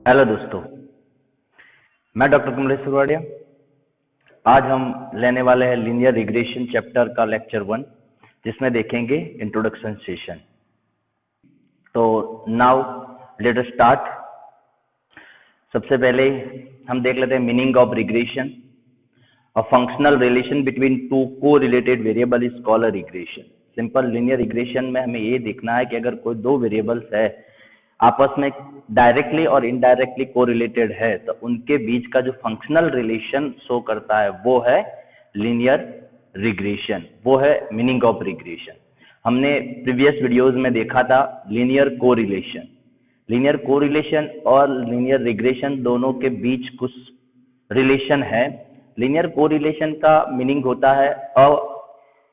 Hello दोस्तों, मैं doctor Kamlesh सुरवाडिया। आज हम लेने वाले हैं लीनियर रिग्रेशन चैप्टर का लेक्चर 1, जिसमें देखेंगे इंट्रोडक्शन सेशन। तो नाउ लेट अस स्टार्ट। सबसे पहले हम देख लेते हैं meaning of regression. A functional relation between two correlated variable is called a regression. Simple linear regression में हमें ये देखना है कि अगर कोई दो वेरिएबल्स है आपस में डायरेक्टली और इनडायरेक्टली कोरिलेटेड है तो उनके बीच का जो फंक्शनल रिलेशन शो करता है वो है लीनियर रिग्रेशन, वो है मीनिंग ऑफ रिग्रेशन। हमने प्रीवियस वीडियोस में देखा था लीनियर कोरिलेशन। लीनियर कोरिलेशन और लीनियर रिग्रेशन दोनों के बीच कुछ रिलेशन है। लीनियर कोरिलेशन का मीनिंग होता है अ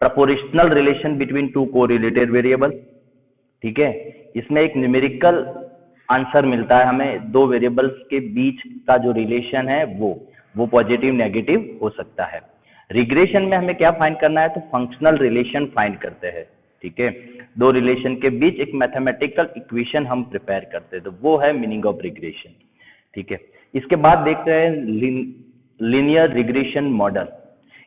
proportional relation between to correlated variable. ठीक है, इसमें एक न्यूमेरिकल आंसर मिलता है हमें। दो वेरिएबल्स के बीच का जो रिलेशन है वो पॉजिटिव नेगेटिव हो सकता है। रिग्रेशन में हमें क्या फाइंड करना है, तो फंक्शनल रिलेशन फाइंड करते हैं। ठीक है, दो रिलेशन के बीच एक मैथमेटिकल इक्वेशन हम प्रिपेयर करते हैं, तो वो है मीनिंग ऑफ रिग्रेशन। ठीक है, इसके बाद देखते हैं linear regression model.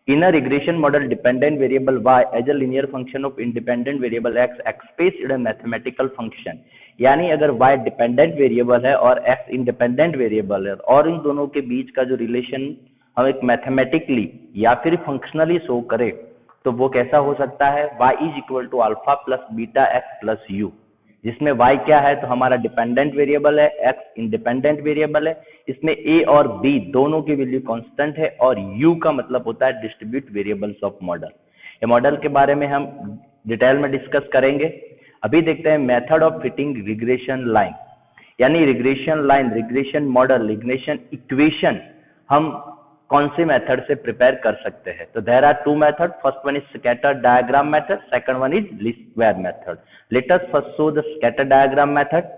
In a regression model, dependent variable y as a linear function of independent variable x expressed in a mathematical function। यानी अगर y डिपेंडेंट वेरिएबल है और x इंडिपेंडेंट वेरिएबल है और इन दोनों के बीच का जो रिलेशन हम एक मैथमेटिकली या फिर फंक्शनली शो करें तो वो कैसा हो सकता है, y is equal to alpha plus beta x plus u, जिसमें y क्या है तो हमारा डिपेंडेंट वेरिएबल है, x इंडिपेंडेंट वेरिएबल है। इसमें a और b दोनों की वैल्यू कांस्टेंट है और u का मतलब होता है डिस्ट्रीब्यूट वेरिएबल्स ऑफ मॉडल। ये मॉडल के बारे में हम डिटेल में डिस्कस करेंगे। अभी देखते हैं method of fitting regression line. यानी regression line, regression model, regression equation हम कौन से मेथड से प्रिपेयर कर सकते हैं। तो there are two method. First one is scatter diagram method, second one is least square method. Let us first show the scatter diagram method.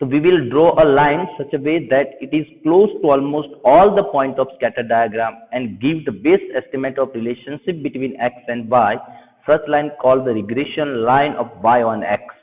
So we will draw a line such a way that it is close to almost all the points of scatter diagram and give the best estimate of relationship between x and y. First line called the regression line of y on x।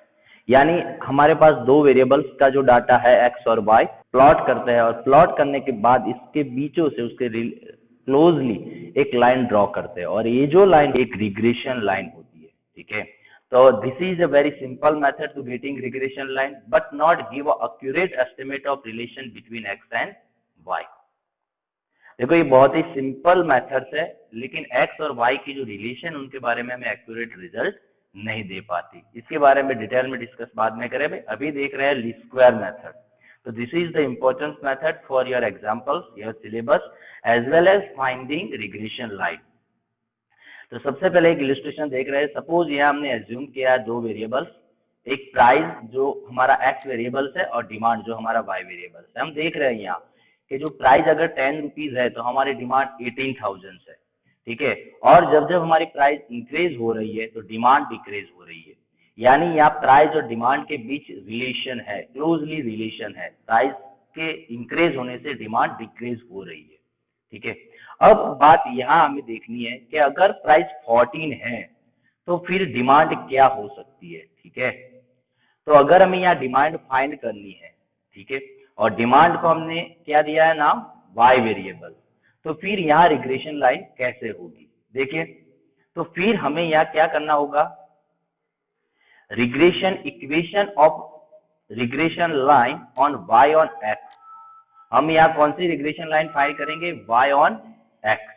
यानी हमारे पास दो variables का जो data है x और y plot करते हैं और प्लॉट करने के बाद इसके बीचों से उसके क्लोजली एक लाइन ड्रॉ करते हैं और ये जो लाइन एक रिग्रेशन लाइन होती है। ठीक है, so this is a very simple method to getting regression line but not give a accurate estimate of relation between x and y। देखो ये बहुत ही सिंपल मेथड्स है लेकिन x और y की जो रिलेशन उनके बारे में हमें एक्यूरेट रिजल्ट नहीं दे पाती। इसके बारे में डिटेल में डिस्कस बाद में करें। अभी देख रहे हैं लीस्ट स्क्वायर मेथड। तो this is the important method for your examples, your syllabus as well as finding regression line. तो सबसे पहले एक इलस्ट्रेशन देख रहे हैं। सपोज यहाँ हमने एज्यूम किया दो वेरिएबल्स, एक प्राइस जो हमारा एक्स वेरिएबल्स है और डिमांड जो हमारा वाई वेरिएबल्स है। हम देख रहे हैं यहाँ कि जो प्राइस अगर 10 रुपीज है तो हमारी डिमांड 18,000 है। ठीक है, और जब जब हमारी प्राइस इंक्रीज हो रही है तो डिमांड डिक्रीज हो रही है। यानी यहाँ प्राइस और डिमांड के बीच रिलेशन है, क्लोजली रिलेशन है। प्राइस के इंक्रीज होने से डिमांड डिक्रीज हो रही है। ठीक है, अब बात यहां हमें देखनी है कि अगर प्राइस 14 है तो फिर डिमांड क्या हो सकती है। ठीक है, तो अगर हमें यहाँ डिमांड फाइंड करनी है, ठीक है, और डिमांड को हमने क्या दिया है नाम, वाई वेरिएबल, तो फिर यहाँ रिग्रेशन लाइन कैसे होगी देखिए। तो फिर हमें यहाँ क्या करना होगा, regression equation of regression line on y on x. हम यहाँ कौन सी रिग्रेशन लाइन फाइंड करेंगे, वाई ऑन एक्स।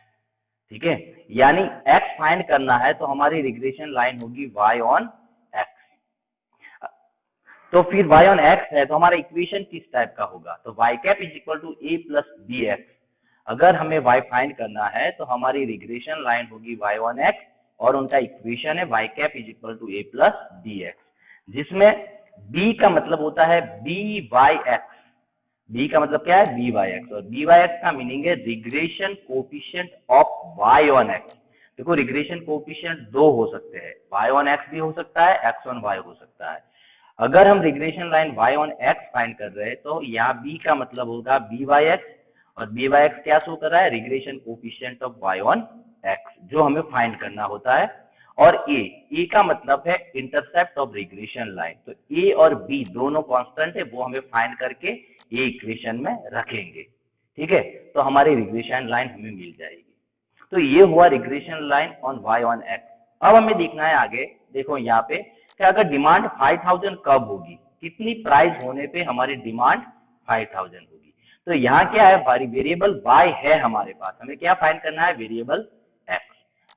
ठीक है, यानी x फाइंड करना है तो हमारी रिग्रेशन लाइन होगी y ऑन x। तो फिर y ऑन x है तो हमारा इक्वेशन किस टाइप का होगा, तो y cap is equal to a plus b x. अगर हमें y फाइंड करना है तो हमारी रिग्रेशन लाइन होगी y ऑन x और उनका इक्वेशन है y cap is equal to a plus b x, जिसमें b का मतलब होता है बी वाई एक्स। b का मतलब क्या है, बी वाई एक्स, और बी वाई एक्स का मीनिंग है regression coefficient of y on x। देखो रिग्रेशन कोफिशिएंट दो हो सकते हैं, y ऑन x भी हो सकता है, x ऑन y हो सकता है। अगर हम regression line y on x find कर रहे हैं तो यहाँ b का मतलब होगा बी वाई एक्स, और बी वाई एक्स क्या शो कर रहा है, regression coefficient of y on x, जो हमें फाइंड करना होता है। और ए का मतलब है इंटरसेप्ट ऑफ रिग्रेशन लाइन। तो ए और बी दोनों कांस्टेंट है, वो हमें फाइंड करके ये इक्वेशन में रखेंगे, ठीक है, तो हमारी रिग्रेशन लाइन हमें मिल जाएगी। तो ये हुआ regression line on y on x। अब हमें देखना है आगे, देखो यहाँ पे कि अगर डिमांड 5000 कब होगी, कितनी प्राइस होने पे हमारी डिमांड 5000 होगी। तो यहाँ क्या है, वेरिएबल y है हमारे पास, हमें क्या फाइंड करना है, वेरिएबल x।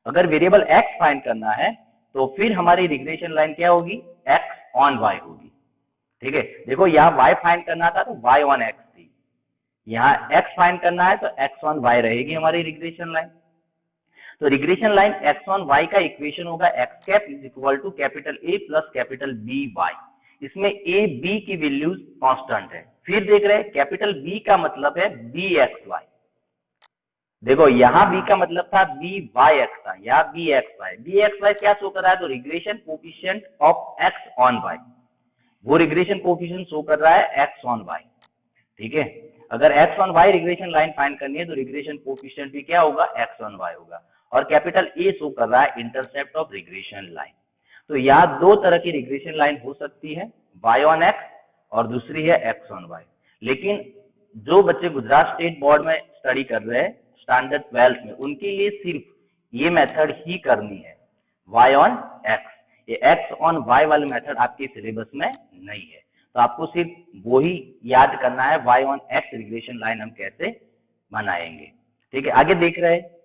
अगर वेरिएबल x फाइंड करना है तो फिर हमारी रिग्रेशन लाइन क्या होगी, x ऑन y होगी, ठीक है। देखो यहाँ y फाइंड करना था तो y ऑन x थी, यहाँ x फाइंड करना है तो x ऑन y रहेगी हमारी रिग्रेशन लाइन। तो regression line x on y का इक्वेशन होगा x cap is equal to capital A plus capital B y। इसमें A B की वैल्यूज कांस्टेंट है। फिर देख रहे हैं कैपिटल B का मतलब है BXY। देखो यहाँ B का मतलब था BYX था, यहाँ BXY। BXY क्या शो कर रहा है, तो regression coefficient of x on y, वो रिग्रेशन कोफिशिएंट शो कर रहा है x ऑन y, ठीक है। अगर x on y regression line find करनी है तो रिग्रेशन कोफिशिएंट भी क्या होगा, x ऑन y होगा। और कैपिटल A शो कर रहा है इंटरसेप्ट ऑफ रिग्रेशन लाइन। तो यहाँ दो तरह की रिग्रेशन लाइन हो सकती है, y ऑन x और दूसरी है x ऑन y। लेकिन जो बच्चे गुजरात स्टेट बोर्ड में स्टडी कर रहे हैं स्टैंडर्ड 12th में, उनके लिए सिर्फ ये मेथड ही करनी है, y ऑन x। ये x ऑन y वाले मेथड आपके सिलेबस में नहीं है, तो आपको सिर्फ वो ही याद करना है y on x regression line हम कैसे बनाएंगे, ठीक है। आगे देख रहे हैं,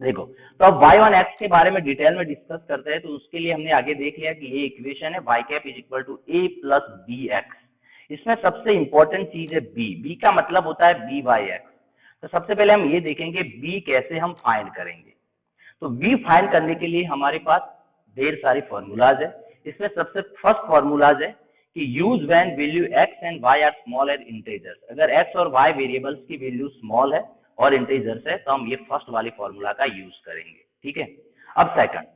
देखो तो अब y ऑन x के बारे में डिटेल में डिस्कस करते हैं। तो उसके लिए हमने आगे देख लिया कि ये इक्वेशन है y cap is equal to a plus bx। इसमें सबसे इंपॉर्टेंट चीज है b का मतलब होता है b बाई x। तो सबसे पहले हम ये देखेंगे b कैसे हम फाइंड करेंगे। तो b फाइंड करने के लिए हमारे पास ढेर सारी फॉर्मूलाज है। इसमें सबसे फर्स्ट फॉर्मूलाज है कि use when value x and y are small and integers. अगर x और y वेरिएबल्स की वैल्यू स्मॉल है और इंटीजर्स है तो हम ये फर्स्ट वाली फॉर्मूला का यूज करेंगे, ठीक है। अब सेकंड,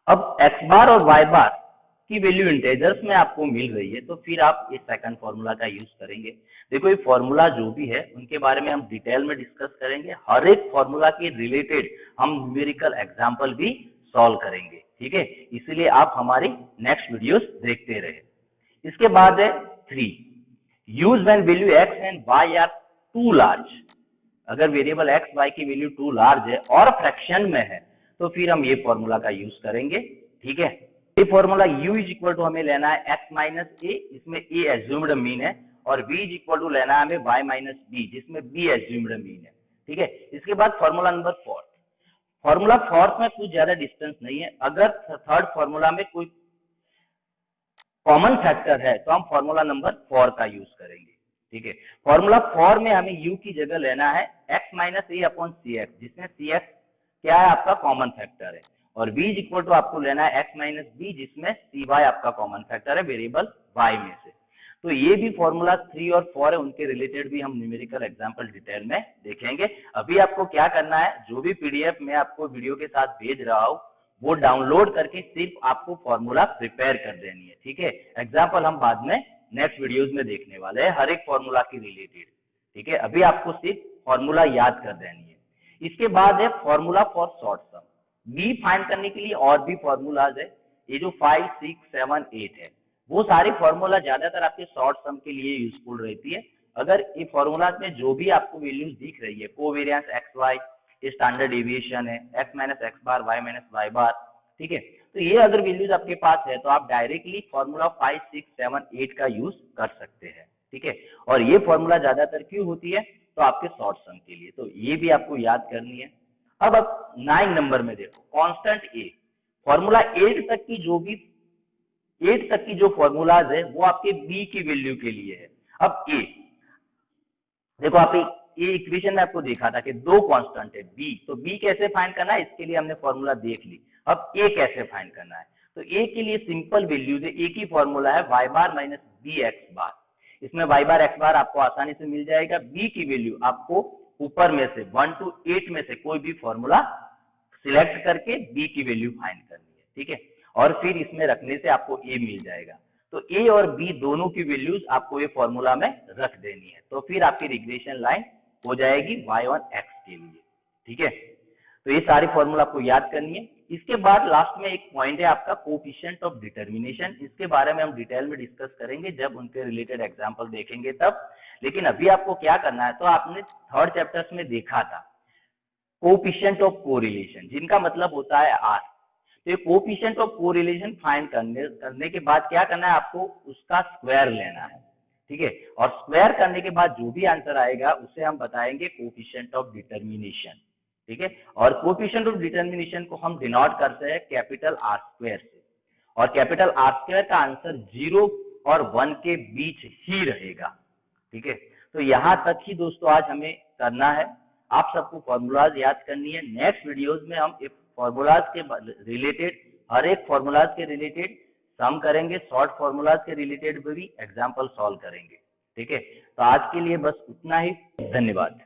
अब x बार और y बार की वैल्यू इंटीजर्स में आपको मिल रही है तो फिर आप इस सेकंड फॉर्मूला का यूज करेंगे। देखो ये फॉर्मूला जो भी है उनके बारे में हम डिटेल में डिस्कस करेंगे, हर एक फॉर्मूला के रिलेटेड हम न्यूमेरिकल एग्जांपल भी सॉल्व करेंगे, ठीक है। इसीलिए आप हमारी नेक्स्ट वीडियोस देखते रहे। इसके बाद है 3, use when value x and y are too large. अगर वेरिएबल x y की वैल्यू टू लार्ज है और फ्रैक्शन में है तो फिर हम ये फॉर्मूला का यूज करेंगे, ठीक है। ये formula u is equal to हमें लेना है x माइनस a, इसमें a एज्यूम्ड मीन है, और v इज इक्वल टू लेना है हमें y माइनस b, जिसमें b एज्यूम्ड मीन है, ठीक है। इसके बाद फॉर्मूला नंबर 4, फॉर्मूला 4 में कुछ ज्यादा डिस्टेंस नहीं है। अगर थर्ड फॉर्मूला में कोई कॉमन फैक्टर है तो हम फॉर्मूला नंबर 4 का यूज करेंगे, ठीक है। फॉर्मूला 4 में हमें u की जगह लेना है x माइनस ए अपॉन सी एक्स, जिसमें सी एक्स क्या है, आपका कॉमन फैक्टर है, और v इज इक्वल टू आपको लेना है x माइनस बी, जिसमें सी वाई आपका कॉमन फैक्टर है वेरिएबल y में से। तो ये भी फॉर्मूला 3 और 4 है, उनके रिलेटेड भी हम न्यूमेरिकल एग्जांपल डिटेल में देखेंगे। अभी आपको क्या करना है, जो भी पीडीएफ मैं आपको वीडियो के साथ भेज रहा हूं वो डाउनलोड करके सिर्फ आपको फॉर्मूला प्रिपेयर कर देनी है, ठीक है। एग्जाम्पल हम बाद में नेक्स्ट वीडियोस में देखने वाले हैं हर एक फॉर्मूला की रिलेटेड, ठीक है। अभी आपको सिर्फ फॉर्मूला याद कर देनी है। इसके बाद है formula for short sum. B फाइंड करने के लिए और भी फॉर्मूलाज है, ये जो 5, 6, 7, 8 है, वो सारी फॉर्मूला ज्यादातर आपके शॉर्ट सम के लिए यूजफुल रहती है। अगर ये फॉर्मूला में जो भी आपको वैल्यूज दिख रही है, covariance x y, standard deviation है, x minus x bar, y minus y bar, ठीक है। तो ये अगर वैल्यूज आपके पास है तो आप डायरेक्टली फॉर्मूला 5, 6, 7, 8 का यूज कर सकते हैं, ठीक है। और ये फॉर्मूला ज्यादातर क्यों होती है, तो आपके शॉर्ट सम के लिए, तो ये भी आपको याद करनी है। अब 9 नंबर में देखो कांस्टेंट a, फॉर्मूला 8 तक की जो फॉर्मूलाज है वो आपके b की वैल्यू के लिए है। अब a देखो, आप ये इक्वेशन में आपको देखा था कि दो कांस्टेंट है b, तो b कैसे फाइंड करना है, इसके लिए हमने फॉर्मूला देख ली। अब a कैसे फाइंड करना है, तो a के लिए सिंपल वैल्यू है, a की फॉर्मूला है y बार माइनस बी एक्स बार। इसमें y बार x बार आपको आसानी से मिल जाएगा, b की वैल्यू आपको ऊपर में से 1 to 8 में से कोई भी फॉर्मूला सिलेक्ट करके b की वैल्यू फाइंड करनी है, ठीक है। और फिर इसमें रखने से आपको a मिल जाएगा। तो a और b दोनों की वैल्यूज आपको ये फॉर्मूला में रख देनी है, तो फिर आपकी रिग्रेशन लाइन हो जाएगी y ऑन x के लिए, ठीक है। तो ये सारी फॉर्मूला आपको याद करनी है। इसके बाद लास्ट में एक पॉइंट है आपका कोफिशिएंट ऑफ डिटर्मिनेशन। इसके बारे में हम डिटेल में डिस्कस करेंगे जब उनके रिलेटेड एग्जांपल देखेंगे तब। लेकिन अभी आपको क्या करना है, तो आपने थर्ड चैप्टर्स में देखा था कोफिशिएंट ऑफ कोरिलेशन, जिनका मतलब होता है आर। तो ये कोफिशिएंट ऑफ कोरिलेशन फाइंड करने के बाद क्या करना है, आपको उसका स्क्वायर लेना है, ठीक है। और स्क्वायर करने के बाद जो भी आंसर आएगा उसे हम बताएंगे कोफिशिएंट ऑफ डिटर्मिनेशन, ठीक है। और कोफिशिएंट ऑफ डिटर्मिनेशन को हम डिनोट करते हैं कैपिटल आर स्क्वायर से, और कैपिटल आर स्क्वायर का आंसर 0 और 1 के बीच ही रहेगा, ठीक है। तो यहां तक ही दोस्तों आज हमें करना है। आप सबको फॉर्मूलाज याद करनी है। नेक्स्ट वीडियोस में हम फॉर्मूलाज के रिलेटेड, हर एक फॉर्मूलाज के रिलेटेड सम करेंगे, शॉर्ट फॉर्मूलाज के रिलेटेड भी एग्जाम्पल सॉल्व करेंगे, ठीक है। तो आज के लिए बस उतना ही, धन्यवाद।